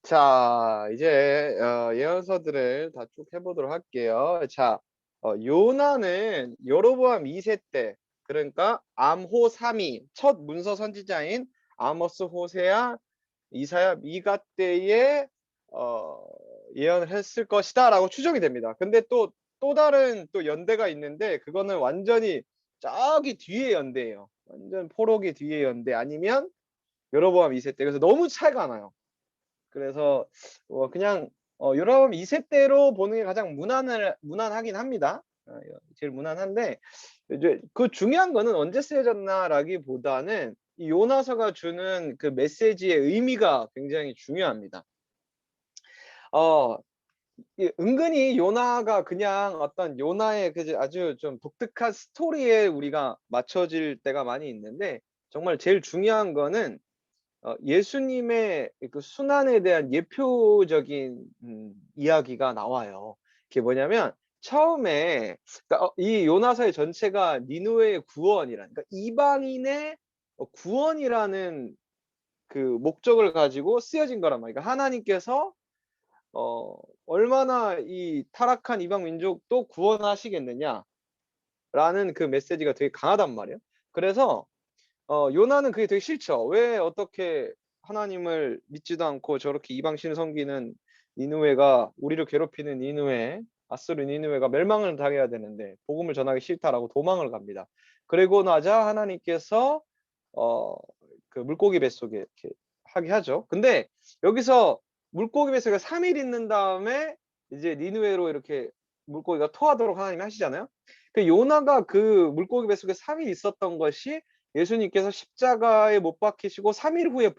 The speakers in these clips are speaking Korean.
자, 이제 예언서들을 다 쭉 해보도록 할게요. 자, 요나는 여로보암 2세 때, 그러니까 암호 3이 첫 문서 선지자인 아모스, 호세야, 이사야, 미가 때에 어, 예언을 했을 것이다라고 추정이 됩니다. 근데 또 다른 또 연대가 있는데 그거는 완전히 저기 뒤에 연대예요. 완전 포로기 뒤에 연대 아니면 여로보암 2세 때. 그래서 너무 차이가 나요. 그래서 그냥 유럽 2세대로 보는 게 가장 무난하긴 합니다. 제일 무난한데 이제 그 중요한 거는 언제 쓰여졌나라기보다는 이 요나서가 주는 그 메시지의 의미가 굉장히 중요합니다. 어, 은근히 요나가 그냥 어떤 요나의 그 아주 좀 독특한 스토리에 우리가 맞춰질 때가 많이 있는데 정말 제일 중요한 거는 예수님의 그 순환에 대한 예표적인 이야기가 나와요. 그게 뭐냐면 처음에 그러니까 이 요나서의 전체가 니느웨의 구원이라는 그러니까 이방인의 구원이라는 그 목적을 가지고 쓰여진 거란 말이에요. 그러니까 하나님께서 어 얼마나 이 타락한 이방 민족도 구원하시겠느냐라는 그 메시지가 되게 강하단 말이에요. 그래서 요나는 그게 되게 싫죠. 왜 어떻게 하나님을 믿지도 않고 저렇게 이방 신을 섬기는 니느웨가 우리를 괴롭히는 니느웨, 아수르 니느웨가 멸망을 당해야 되는데 복음을 전하기 싫다라고 도망을 갑니다. 그리고 나자 하나님께서 어, 그 물고기 뱃속에 이렇게 하게 하죠. 근데 여기서 물고기 뱃속에 3일 있는 다음에 이제 니느웨로 이렇게 물고기가 토하도록 하나님이 하시잖아요. 그 요나가 그 물고기 뱃속에 3일 있었던 것이 예수님께서 십자가에 못 박히시고 3일 후에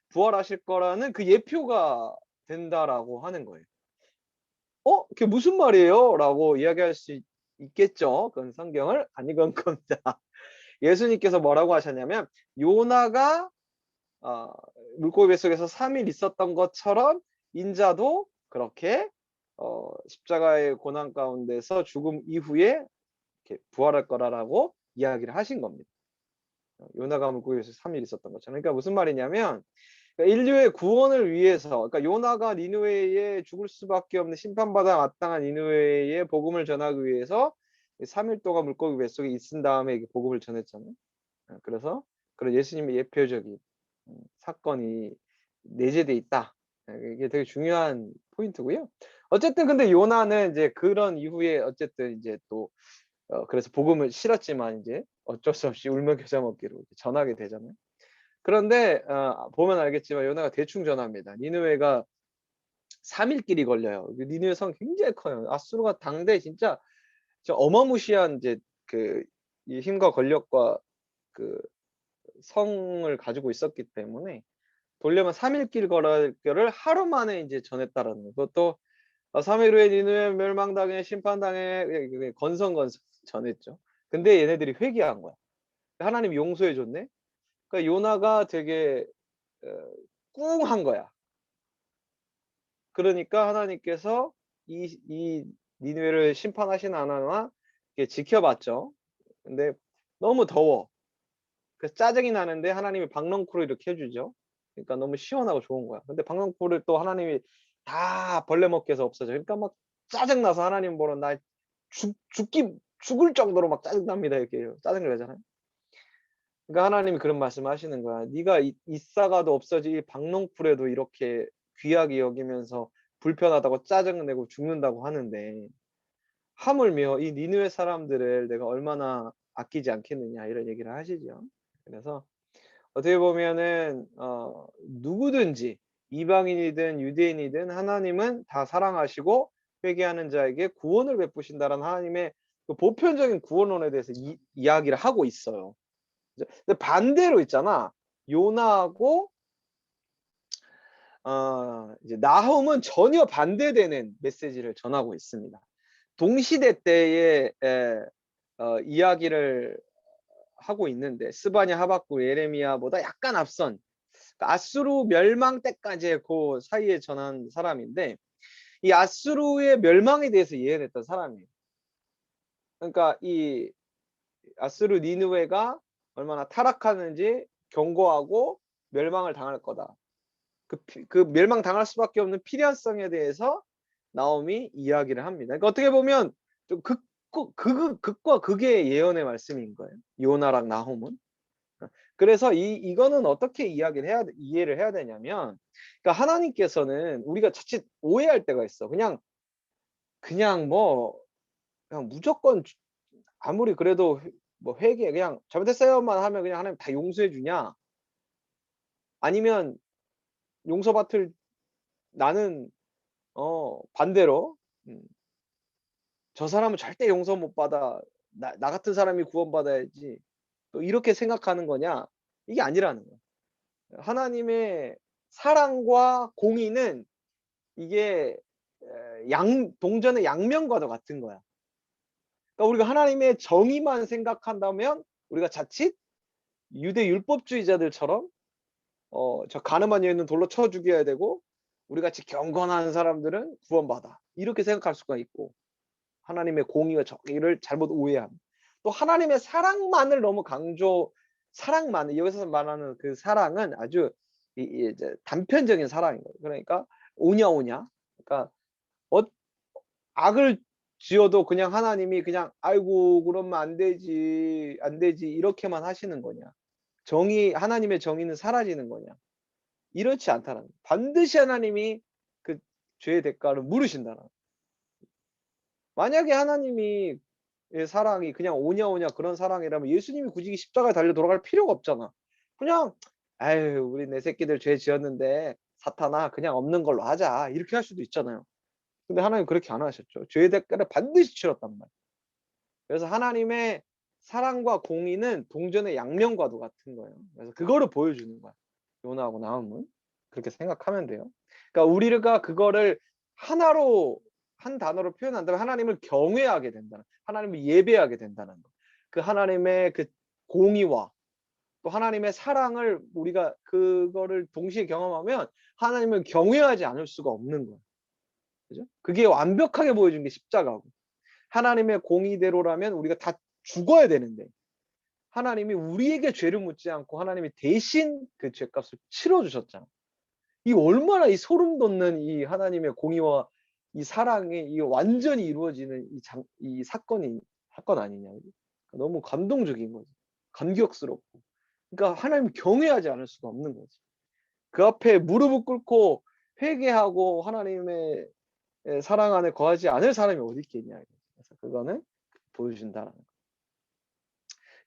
부활하실 거라는 그 예표가 된다라고 하는 거예요. 그게 무슨 말이에요? 라고 이야기할 수 있겠죠. 그건 성경을 안 읽은 겁니다. 예수님께서 뭐라고 하셨냐면 요나가 어, 물고기 뱃속에서 3일 있었던 것처럼 인자도 그렇게 십자가의 고난 가운데서 죽음 이후에 이렇게 부활할 거라고 이야기를 하신 겁니다. 요나가 물고기에서 3일 있었던 것처럼. 그러니까 무슨 말이냐면 그러니까 인류의 구원을 위해서 그러니까 요나가 니느웨에 죽을 수밖에 없는 심판받아 마땅한 니느웨에 복음을 전하기 위해서 3일 동안 물고기 뱃속에 있은 다음에 복음을 전했잖아요. 그래서 그런 예수님의 예표적인 사건이 내재돼 있다. 이게 되게 중요한 포인트고요. 어쨌든 근데 요나는 이제 그런 이후에 어쨌든 이제 또 그래서 복음을 싫었지만 이제 어쩔 수 없이 울며 겨자 먹기로 전하게 되잖아요. 그런데 보면 알겠지만 요나가 대충 전합니다. 니느웨가 3일 길이 걸려요. 니느웨 성 굉장히 커요. 아수르가 당대 진짜 어마무시한 이제 그 이 힘과 권력과 그 성을 가지고 있었기 때문에 돌려면 3일 길 거를 하루 만에 이제 전했다라는 거. 그것도 3일 후에 니느웨 멸망당해 심판당해 건성건성 전했죠. 근데 얘네들이 회개한 거야. 하나님이 용서해 줬네. 그러니까 요나가 되게 어, 꿍한 거야. 그러니까 하나님께서 이 니느웨를 심판하시나 안 하나 이렇게 지켜봤죠. 근데 너무 더워. 그래서 짜증이 나는데 하나님이 박넝쿨을 이렇게 해주죠. 그러니까 너무 시원하고 좋은 거야. 근데 박넝쿨을 또 하나님이 다 벌레 먹게 해서 없어져. 그러니까 막 짜증 나서 하나님 보러 나 죽을 정도로 막 짜증 납니다. 이렇게 짜증을 내잖아요. 그러니까 하나님이 그런 말씀을 하시는 거야. 네가 있사가도 없어질 박농풀에도 이렇게 귀하게 여기면서 불편하다고 짜증내고 죽는다고 하는데 하물며 이 니느웨 사람들을 내가 얼마나 아끼지 않겠느냐 이런 얘기를 하시죠. 그래서 어떻게 보면은 누구든지 이방인이든 유대인이든 하나님은 다 사랑하시고 회개하는 자에게 구원을 베푸신다라는 하나님의 그 보편적인 구원론에 대해서 이야기를 하고 있어요. 근데 반대로 있잖아. 요나하고 이제 나훔은 전혀 반대되는 메시지를 전하고 있습니다. 동시대 때의 이야기를 하고 있는데 스바냐, 하박국, 예레미야보다 약간 앞선 그러니까 아수르 멸망 때까지의 그 사이에 전한 사람인데 이 아수르의 멸망에 대해서 예언했던 사람이에요. 그러니까 이 아수르 니느웨가 얼마나 타락하는지 경고하고 멸망을 당할 거다. 그 멸망당할 수밖에 없는 필연성에 대해서 나홈이 이야기를 합니다. 그러니까 어떻게 보면 좀 극과 극의 예언의 말씀인 거예요. 요나랑 나홈은. 그래서 이거는 어떻게 이해를 해야 되냐면, 그러니까 하나님께서는 우리가 자칫 오해할 때가 있어. 그냥 뭐 그냥 무조건 아무리 그래도 뭐 회개 그냥 잘못했어요만 하면 그냥 하나님 다 용서해 주냐? 아니면 용서받을 나는 반대로 음 '저 사람은 절대 용서 못 받아. 나 같은 사람이 구원받아야지.' 또 이렇게 생각하는 거냐? 이게 아니라는 거야. 하나님의 사랑과 공의는 이게 양 동전의 양면과도 같은 거야. 그러니까 우리가 하나님의 정의만 생각한다면 우리가 자칫 유대 율법주의자들처럼 저 가늠한 여인은 돌로 쳐 죽여야 되고 우리 같이 경건한 사람들은 구원받아. 이렇게 생각할 수가 있고 하나님의 공의와 정의를 잘못 오해합니다. 또 하나님의 사랑만을 너무 사랑만 여기서 말하는 그 사랑은 아주 이제 단편적인 사랑인 거예요. 그러니까 오냐오냐. 그러니까 어 악을 지어도 그냥 하나님이 그냥 '아이고 그러면 안 되지, 안 되지.' 이렇게만 하시는 거냐. 하나님의 정의는 사라지는 거냐. 이렇지 않다는 거예요. 반드시 하나님이 그 죄의 대가를 물으신다는 거예요. 만약에 하나님이 의 사랑이 그냥 오냐오냐 그런 사랑이라면 예수님이 굳이 십자가에 달려 돌아갈 필요가 없잖아. 그냥 "아유 우리 내 새끼들 죄 지었는데 사탄아 그냥 없는 걸로 하자." 이렇게 할 수도 있잖아요. 근데 하나님은 그렇게 안 하셨죠. 죄의 대가를 반드시 치렀단 말이에요. 그래서 하나님의 사랑과 공의는 동전의 양면과도 같은 거예요. 그래서 그거를 보여주는 거야. 요나하고 나훔은. 그렇게 생각하면 돼요. 그러니까 우리가 그거를 하나로 한 단어로 표현한다면 하나님을 경외하게 된다는, 하나님을 예배하게 된다는 거. 그 하나님의 그 공의와 또 하나님의 사랑을 우리가 그거를 동시에 경험하면 하나님을 경외하지 않을 수가 없는 거예요. 그죠? 그게 완벽하게 보여준 게 십자가고. 하나님의 공의대로라면 우리가 다 죽어야 되는데 하나님이 우리에게 죄를 묻지 않고 하나님이 대신 그 죄값을 치러 주셨잖아. 이 얼마나 이 소름 돋는 이 하나님의 공의와 이 사랑이 이 완전히 이루어지는 이 사건 아니냐. 너무 감동적인 거지. 감격스럽고. 그러니까 하나님을 경외하지 않을 수가 없는 거지. 그 앞에 무릎을 꿇고 회개하고 하나님의 사랑 안에 거하지 않을 사람이 어디 있겠냐. 그래서 그거는 보여준다라는 거.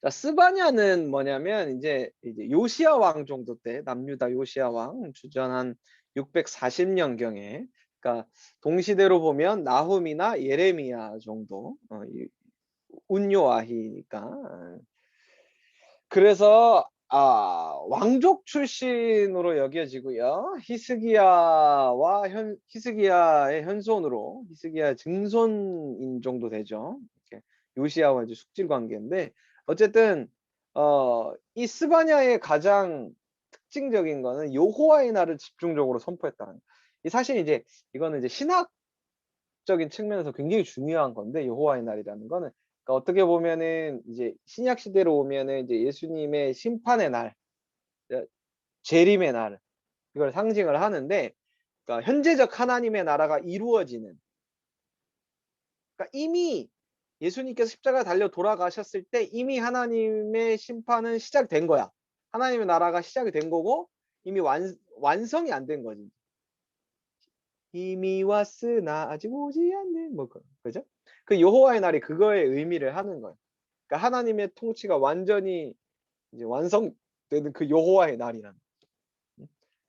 자, 스바냐는 뭐냐면 이제 요시야 왕 정도 때 남유다 요시야 왕 주전 한 640년경에, 그러니까 동시대로 보면 나훔이나 예레미야 정도 운요아히니까. 그래서 왕족 출신으로 여겨지고요. 히스기야의 현손으로 히스기야 증손인 정도 되죠. 이렇게 요시야와 이제 숙질 관계인데 어쨌든 이 스바냐의 가장 특징적인 거는 여호와의 날을 집중적으로 선포했다는 거예요. 이 사실 이제 이거는 이제 신학적인 측면에서 굉장히 중요한 건데 여호와의 날이라는 거는, 그러니까 어떻게 보면은 이제 신약 시대로 오면은 이제 예수님의 심판의 날, 재림의 날, 이걸 상징을 하는데, 그러니까 현재적 하나님의 나라가 이루어지는, 그러니까 이미 예수님께서 십자가에 달려 돌아가셨을 때 이미 하나님의 심판은 시작된 거야. 하나님의 나라가 시작이 된 거고 이미 완성이 안 된 거지. 이미 왔으나 아직 오지 않는 뭐 그죠? 그 여호와의 날이 그거의 의미를 하는 거예요. 그러니까 하나님의 통치가 완전히 이제 완성되는 그 여호와의 날이라는.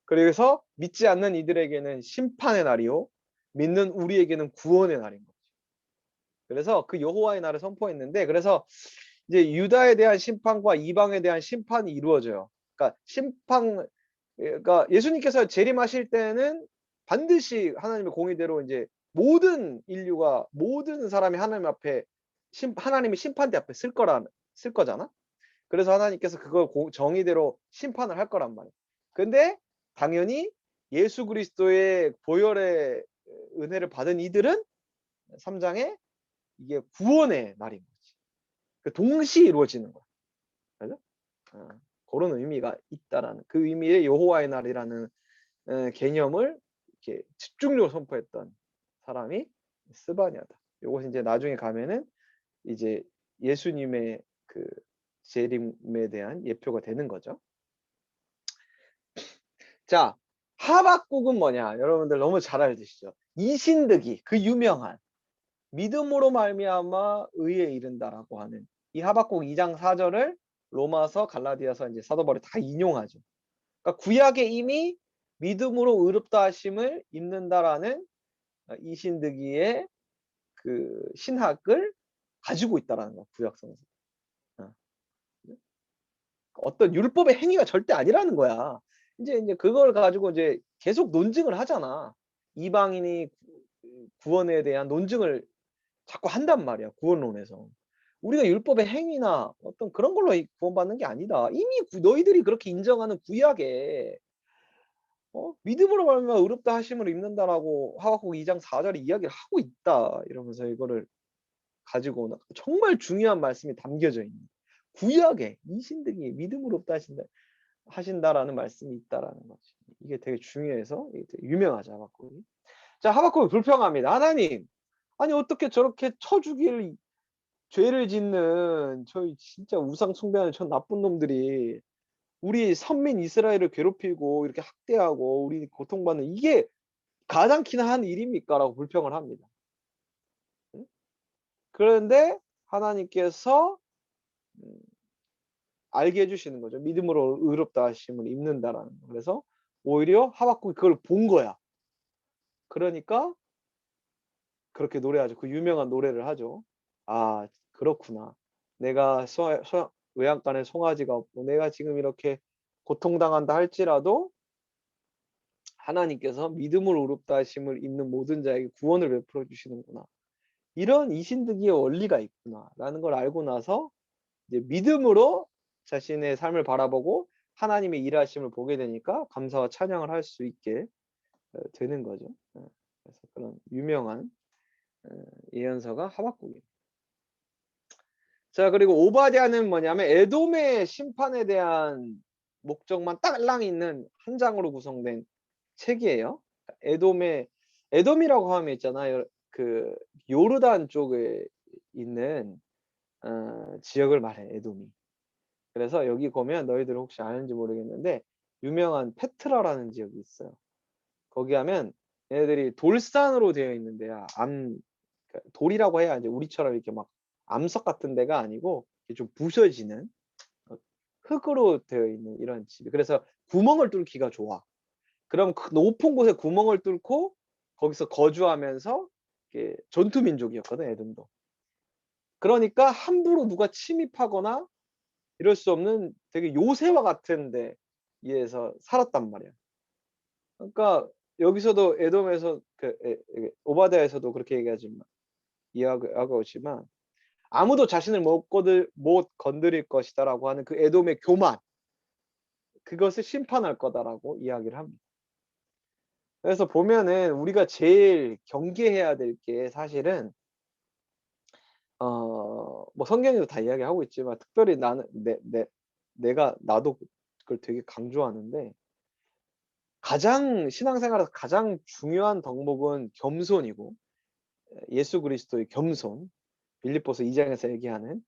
그래서 믿지 않는 이들에게는 심판의 날이요 믿는 우리에게는 구원의 날인 거죠. 그래서 그 여호와의 날을 선포했는데, 그래서 이제 유다에 대한 심판과 이방에 대한 심판이 이루어져요. 그러니까 예수님께서 재림하실 때는 반드시 하나님의 공의대로 이제 모든 인류가 모든 사람이 하나님 앞에 하나님의 심판대 앞에 쓸 거잖아. 그래서 하나님께서 그걸 정의대로 심판을 할 거란 말이에요. 근데 당연히 예수 그리스도의 보혈의 은혜를 받은 이들은 3장에 이게 구원의 날인 거지. 그 동시에 이루어지는 거야. 그죠? 그런 의미가 있다라는, 그 의미의 여호와의 날이라는 개념을 이렇게 집중적으로 선포했던 사람이 스바냐다. 요것이 이제 나중에 가면은 이제 예수님의 그 재림에 대한 예표가 되는 거죠. 자, 하박국은 뭐냐? 여러분들 너무 잘 알듯이죠. 이신득이 그 유명한 믿음으로 말미암아 의에 이른다라고 하는 이 하박국 2장 4절을 로마서, 갈라디아서 이제 사도 바울이 다 인용하죠. 그러니까 구약에 이미 믿음으로 의롭다 하심을 입는다라는 이신득이의 그 신학을 가지고 있다라는 거, 구약성서. 어떤 율법의 행위가 절대 아니라는 거야. 이제 그걸 가지고 이제 계속 논증을 하잖아. 이방인이 구원에 대한 논증을 자꾸 한단 말이야. 구원론에서. 우리가 율법의 행위나 어떤 그런 걸로 구원받는 게 아니다. 이미 너희들이 그렇게 인정하는 구약에 믿음으로 말미암아 의롭다 하심을 입는다라고 하박국 2장 4절에 이야기를 하고 있다. 이러면서 이거를 가지고 정말 중요한 말씀이 담겨져 있는 구약에 이신득이 믿음으로 의롭다 하신다라는 말씀이 있다라는 거지. 이게 되게 중요해서 이게 되게 유명하죠, 하박국이. 자, 하박국이 불평합니다. 하나님, 아니 어떻게 저렇게 쳐 죽일 죄를 짓는 저희 진짜 우상 숭배하는 저 나쁜 놈들이 우리 선민 이스라엘을 괴롭히고 이렇게 학대하고 우리 고통받는 이게 가당키나 한 일입니까라고 불평을 합니다. 응? 그런데 하나님께서 알게 해주시는 거죠. 믿음으로 의롭다 하심을 입는다라는 거. 그래서 오히려 하박국이 그걸 본 거야. 그러니까 그렇게 노래하죠. 그 유명한 노래를 하죠. 아, 그렇구나. 내가 외양간에 송아지가 없고 내가 지금 이렇게 고통당한다 할지라도 하나님께서 믿음으로 의롭다 하심을 입는 모든 자에게 구원을 베풀어 주시는구나. 이런 이신득이의 원리가 있구나라는 걸 알고 나서 이제 믿음으로 자신의 삶을 바라보고 하나님의 일하심을 보게 되니까 감사와 찬양을 할 수 있게 되는 거죠. 그래서 그런 유명한 예언서가 하박국입니다. 자, 그리고 오바댜는 뭐냐면 에돔의 심판에 대한 목적만 딸랑 있는 한 장으로 구성된 책이에요. 에돔이라고 하면 있잖아요. 그 요르단 쪽에 있는 지역을 말해, 에돔이. 그래서 여기 보면 너희들 혹시 아는지 모르겠는데 유명한 페트라라는 지역이 있어요. 거기 하면 얘네들이 돌산으로 되어 있는 데야. 돌이라고 해야 이제 우리처럼 이렇게 막 암석 같은 데가 아니고 좀 부서지는 흙으로 되어 있는 이런 집이. 그래서 구멍을 뚫기가 좋아. 그럼 그 높은 곳에 구멍을 뚫고 거기서 거주하면서 전투 민족이었거든, 에돔도. 그러니까 함부로 누가 침입하거나 이럴 수 없는 되게 요새와 같은 데에서 살았단 말이야. 그러니까 여기서도 에돔에서 오바댜에서도 그렇게 얘기하지만 이야기하고 있지만 아무도 자신을 못 건드릴 것이다라고 하는 그 에돔의 교만, 그것을 심판할 거다라고 이야기를 합니다. 그래서 보면은 우리가 제일 경계해야 될 게 사실은 뭐 성경에도 다 이야기하고 있지만 특별히 나도 그걸 되게 강조하는데 신앙생활에서 가장 중요한 덕목은 겸손이고 예수 그리스도의 겸손, 빌립보서 2장에서 얘기하는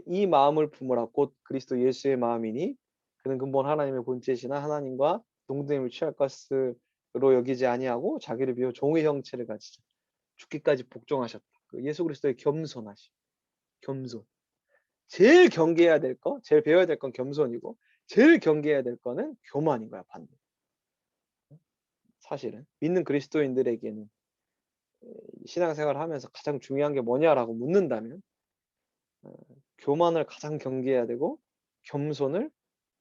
이 마음을 품으라 곧 그리스도 예수의 마음이니 그는 근본 하나님의 본체시나 하나님과 동등함을 취할 것으로 여기지 아니하고 자기를 비워 종의 형체를 가지자 죽기까지 복종하셨다. 그 예수 그리스도의 겸손하심, 겸손. 제일 경계해야 될 거, 제일 배워야 될 건 겸손이고 제일 경계해야 될 거는 교만인 거야, 반대. 사실은 믿는 그리스도인들에게는 신앙생활을 하면서 가장 중요한 게 뭐냐라고 묻는다면 교만을 가장 경계해야 되고 겸손을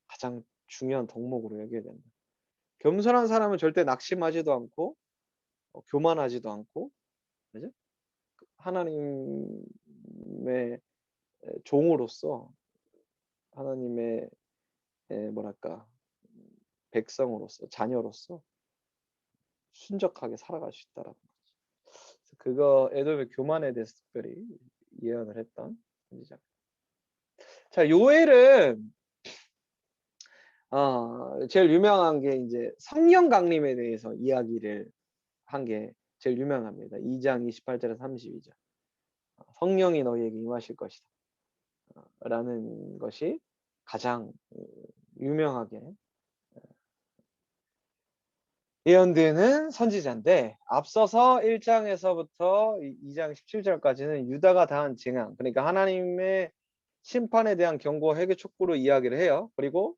가장 중요한 덕목으로 여겨야 된다. 겸손한 사람은 절대 낙심하지도 않고 교만하지도 않고, 그죠? 하나님의 종으로서 하나님의 뭐랄까 백성으로서 자녀로서 순적하게 살아갈 수 있다라는 거죠. 그거 에돔의 교만에 대해서 특별히 예언을 했던 선지자. 자, 요엘은 제일 유명한 게 이제 성령 강림에 대해서 이야기를 한 게 제일 유명합니다. 2장 28절에서 32절. 성령이 너희에게 임하실 것이다. 라는 것이 가장 유명하게 예언되는 선지자인데, 앞서서 1장에서부터 2장 17절까지는 유다가 당한 재앙, 그러니까 하나님의 심판에 대한 경고 회개 촉구로 이야기를 해요. 그리고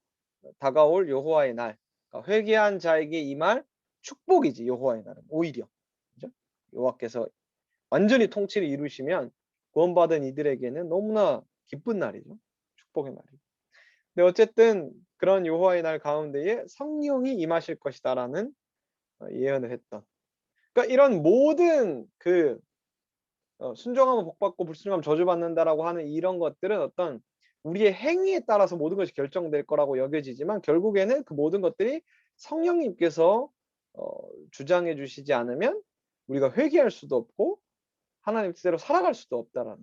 다가올 여호와의 날, 그러니까 회개한 자에게 임할 축복이지. 여호와의 날은 오히려, 그죠? 여호와께서 완전히 통치를 이루시면 구원받은 이들에게는 너무나 기쁜 날이죠. 축복의 날이죠. 근데 어쨌든 그런 여호와의 날 가운데에 성령이 임하실 것이다라는 예언을 했던. 그러니까 이런 모든 순종하면 복받고 불순종하면 저주받는다라고 하는 이런 것들은 어떤 우리의 행위에 따라서 모든 것이 결정될 거라고 여겨지지만, 결국에는 그 모든 것들이 성령님께서 주장해 주시지 않으면 우리가 회개할 수도 없고 하나님 뜻대로 살아갈 수도 없다라는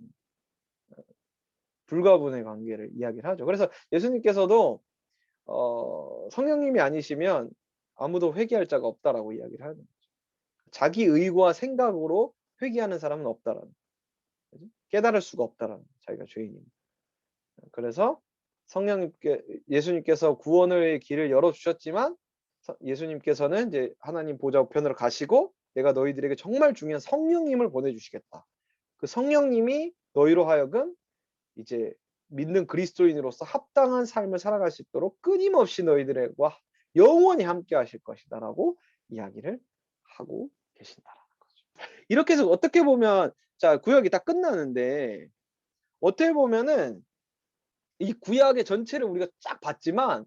불가분의 관계를 이야기를 하죠. 그래서 예수님께서도 성령님이 아니시면 아무도 회개할 자가 없다라고 이야기를 하는 거죠. 자기 의와 생각으로 회개하는 사람은 없다라는 거죠. 깨달을 수가 없다라는, 자기가 죄인입니다. 그래서 예수님께서 구원의 길을 열어 주셨지만, 예수님께서는 이제 하나님 보좌 우편으로 가시고 내가 너희들에게 정말 중요한 성령님을 보내 주시겠다. 그 성령님이 너희로 하여금 이제 믿는 그리스도인으로서 합당한 삶을 살아갈 수 있도록 끊임없이 너희들과 영원히 함께 하실 것이다라고 이야기를 하고 계신다라는 거죠. 이렇게 해서 어떻게 보면, 자, 구약이 다 끝나는데 어떻게 보면은 이 구약의 전체를 우리가 쫙 봤지만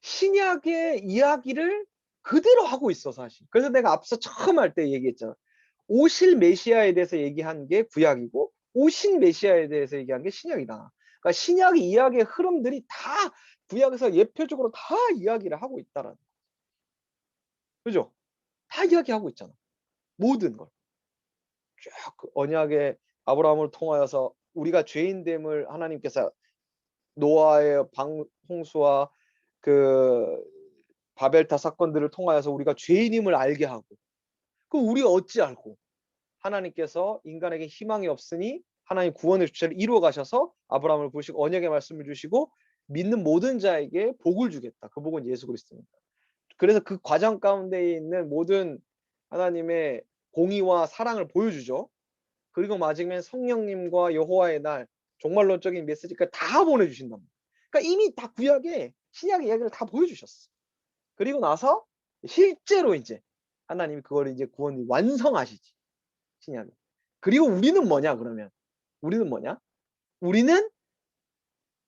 신약의 이야기를 그대로 하고 있어, 사실. 그래서 내가 앞서 처음 할 때 얘기했잖아. 오실 메시아에 대해서 얘기한 게 구약이고 오신 메시아에 대해서 얘기한 게 신약이다. 그러니까 신약의 이야기의 흐름들이 다 구약에서 예표적으로 다 이야기를 하고 있다라는. 그죠? 다 이야기하고 있잖아. 모든 걸. 쭉 언약의 아브라함을 통하여서 우리가 죄인됨을 하나님께서 노아의 홍수와 그 바벨탑 사건들을 통하여서 우리가 죄인임을 알게 하고, 그럼 우리가 어찌 알고 하나님께서 인간에게 희망이 없으니 하나님 구원의 주체를 이루어 가셔서 아브라함을 부르시고 언약의 말씀을 주시고 믿는 모든 자에게 복을 주겠다. 그 복은 예수 그리스도입니다. 그래서 그 과정 가운데 있는 모든 하나님의 공의와 사랑을 보여주죠. 그리고 마지막에 성령님과 여호와의 날, 종말론적인 메시지까지 다 보내주신답니다. 그러니까 이미 다 구약에 신약의 이야기를 다 보여주셨어. 그리고 나서 실제로 이제 하나님이 그걸 이제 구원이 완성하시지, 신약에. 그리고 우리는 뭐냐 그러면? 우리는 뭐냐? 우리는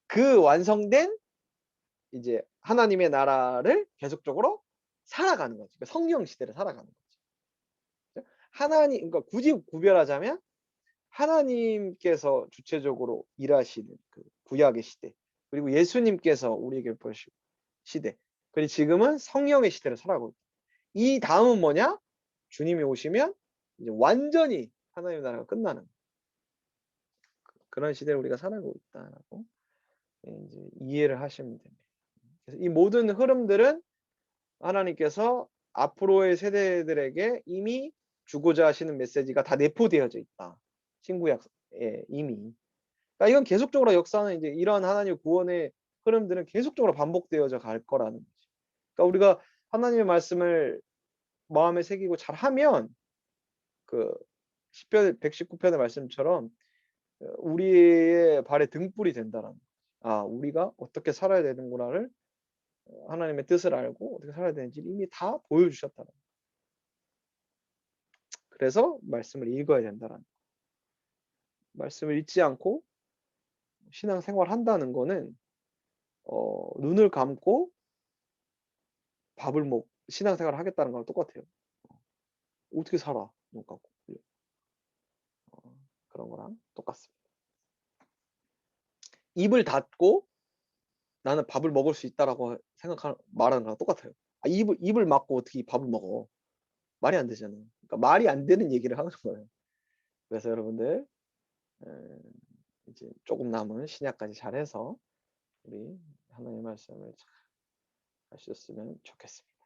그 완성된 이제 하나님의 나라를 계속적으로 살아가는 거지. 그러니까 성령 시대를 살아가는 거지. 하나님, 그러니까 굳이 구별하자면 하나님께서 주체적으로 일하시는 그 구약의 시대, 그리고 예수님께서 우리에게 보시고 시대, 그리고 지금은 성령의 시대를 살아가고 있다. 이 다음은 뭐냐? 주님이 오시면 이제 완전히 하나님의 나라가 끝나는 그런 시대를 우리가 살아가고 있다라고 이제 이해를 하시면 됩니다. 그래서 이 모든 흐름들은 하나님께서 앞으로의 세대들에게 이미 주고자 하시는 메시지가 다 내포되어져 있다. 신구약에 이미. 그러니까 이건 계속적으로 역사는 이제 이런 하나님의 구원의 흐름들은 계속적으로 반복되어져 갈 거라는 거지. 그러니까 우리가 하나님의 말씀을 마음에 새기고 잘하면 그 시편 119편의 말씀처럼 우리의 발에 등불이 된다라는 거지. 아, 우리가 어떻게 살아야 되는구나를 하나님의 뜻을 알고 어떻게 살아야 되는지 이미 다 보여주셨다는 거예요. 그래서 말씀을 읽어야 된다는 거예요. 말씀을 읽지 않고 신앙생활 한다는 거는 눈을 감고 밥을 신앙생활 하겠다는 거랑 똑같아요. 어떻게 살아? 눈 감고. 그런 거랑 똑같습니다. 입을 닫고 나는 밥을 먹을 수 있다라고 말하는 거랑 똑같아요. 입을 막고 어떻게 밥을 먹어? 말이 안 되잖아요. 그러니까 말이 안 되는 얘기를 하는 거예요. 그래서 여러분들 이제 조금 남은 신약까지 잘해서 우리 하나님의 말씀을 잘 하셨으면 좋겠습니다.